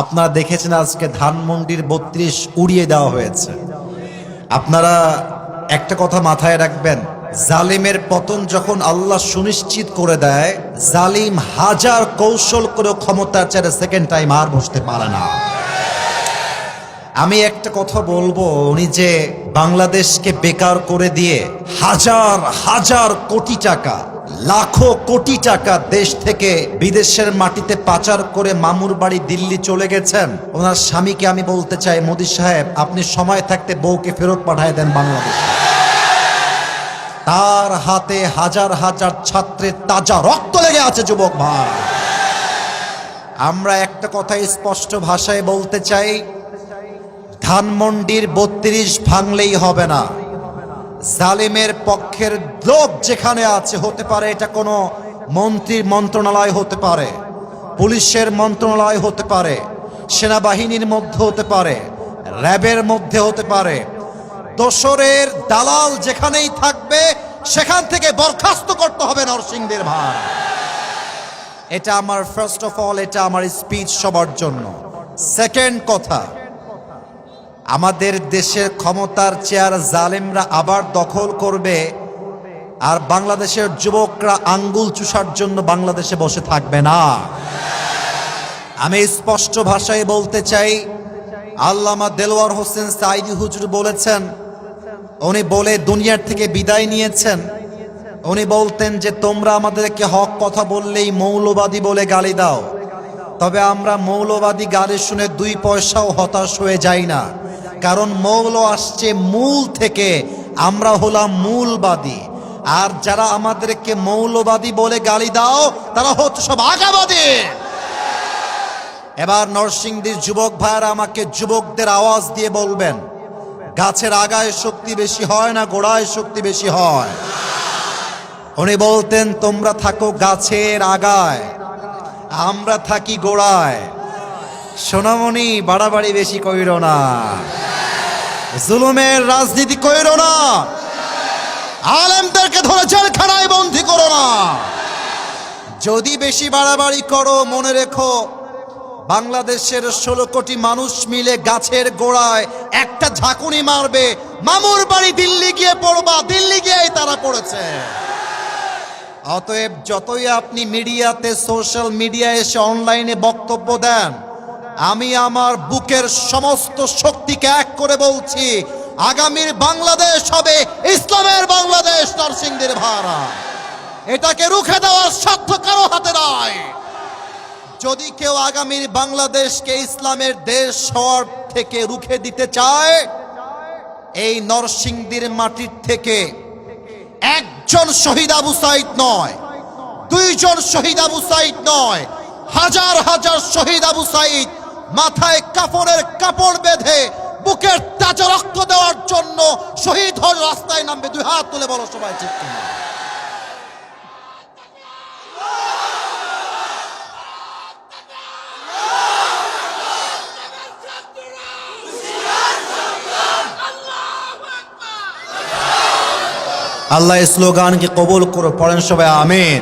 আপনারা দেখেছেন আজকে ধানমন্ডির ৩২ উড়িয়ে দেওয়া হয়েছে। আপনারা একটা কথা মাথায় রাখবেন, জালিমের পতন যখন আল্লাহ সুনিশ্চিত করে দেয়, জালিম হাজার কৌশল করে ক্ষমতার চেয়ারে সেকেন্ড টাইম আর বসতে পারে না। আমি একটা কথা বলবো, উনি যে বাংলাদেশকে বেকার করে দিয়ে হাজার হাজার কোটি টাকা, লাখো কোটি টাকা দেশ থেকে বিদেশের মাটিতে পাচার করে মামুর বাড়ি দিল্লি চলে গেছেন, ওনার স্বামীকে আমি বলতে চাই, মোদি সাহেব আপনি সময় থাকতে বউকে ফেরত পাঠায় দেন বাংলাদেশে। তার হাতে হাজার হাজার ছাত্রের তাজা রক্ত লেগে আছে যুবক ভাই। আমরা একটা কথা স্পষ্ট ভাষায় বলতে চাই, ধানমন্ডির ৩২ ভাঙলেই হবে না। জালিমের পক্ষের লোক যেখানে আছে, হতে পারে এটা কোনো মন্ত্রীর মন্ত্রণালয় হতে পারে, পুলিশের মন্ত্রণালয় হতে পারে, সেনাবাহিনীর মধ্যে হতে পারে, র্যাবের মধ্যে হতে পারে, দোসরের দালাল যেখানেই থাকবে সেখান থেকে বরখাস্ত করতে হবে নরসিংদীর ভাই। এটা আমার ফার্স্ট অফ অল, এটা আমার স্পিচ সবার জন্য। সেকেন্ড কথা, আমাদের দেশের ক্ষমতার চেয়ার জালেমরা আবার দখল করবে, আর বাংলাদেশের যুবকরা আঙ্গুল চুষার জন্য বাংলাদেশে বসে থাকবে না। আমি স্পষ্ট ভাষায় বলতে চাই, আল্লামা দেলোয়ার হোসেন সাঈদী হুজুর বলেছেন, উনি বলে দুনিয়ার থেকে বিদায় নিয়েছেন, উনি বলতেন যে তোমরা আমাদেরকে হক কথা বললেই মৌলবাদী বলে গালি দাও, তবে আমরা মৌলবাদী গালি শুনে 2 পয়সাও হতাশ হয়ে যাই না, কারণ মৌল আসছে মূল থেকে, আমরা হলাম মূলবাদী। আর যারা আমাদেরকে মৌলবাদী বলে গালি দাও তারা হচ্ছে সব আগাবাদী। এবার নরসিংদীর যুবক ভাইরা আমাকে যুবকদের আওয়াজ দিয়ে বলবেন, গাছের আগায় শক্তি বেশি হয় না গোড়ায় শক্তি বেশি হয়? উনি বলতেন তোমরা থাকো গাছের আগায়, আমরা থাকি গোড়ায়। সোনামণি বাড়াবাড়ি বেশি কইরো না, জুলুমের রাজনীতি কইরো না, আলেমদেরকে ধরে জেলখানায় বন্দী করো না। যদি বেশি বাড়াবাড়ি করো, মনে রেখো বাংলাদেশের 16 কোটি মানুষ মিলে গাছের গোড়ায় একটা ঝাঁকুনি মারবে, মামুর বাড়ি দিল্লি গিয়ে পড়বা, দিল্লি গিয়েই তারা পড়েছে। অতএব যতই আপনি মিডিয়াতে, সোশ্যাল মিডিয়ায় এসে অনলাইনে বক্তব্য দেন, আমি আমার বুকের সমস্ত শক্তিকে এক করে বলছি, আগামীর বাংলাদেশ হবে ইসলামের বাংলাদেশ নরসিংদীর ভাড়া। এটাকে রুখে দেওয়ার সাধ্য কারো হাতে নাই। যদি কেউ আগামীর বাংলাদেশকে ইসলামের দেশ হওয়ার থেকে রুখে দিতে চায়, এই নরসিংদীর মাটির থেকে একজন শহীদ আবু সাঈদ নয়, 2 জন শহীদ আবু সাঈদ নয়, হাজার হাজার শহীদ আবু সাঈদ মাথায় কাফনের কাপড় বেঁধে বুকের তাজা রক্ত দেওয়ার জন্য শহীদ হয়ে রাস্তায় নামবে। 2 হাত তুলে বলো সবাই ঠিক কিনা? আল্লাহ এই স্লোগানকে কবুল করো, পড়েন সবাই আমিন।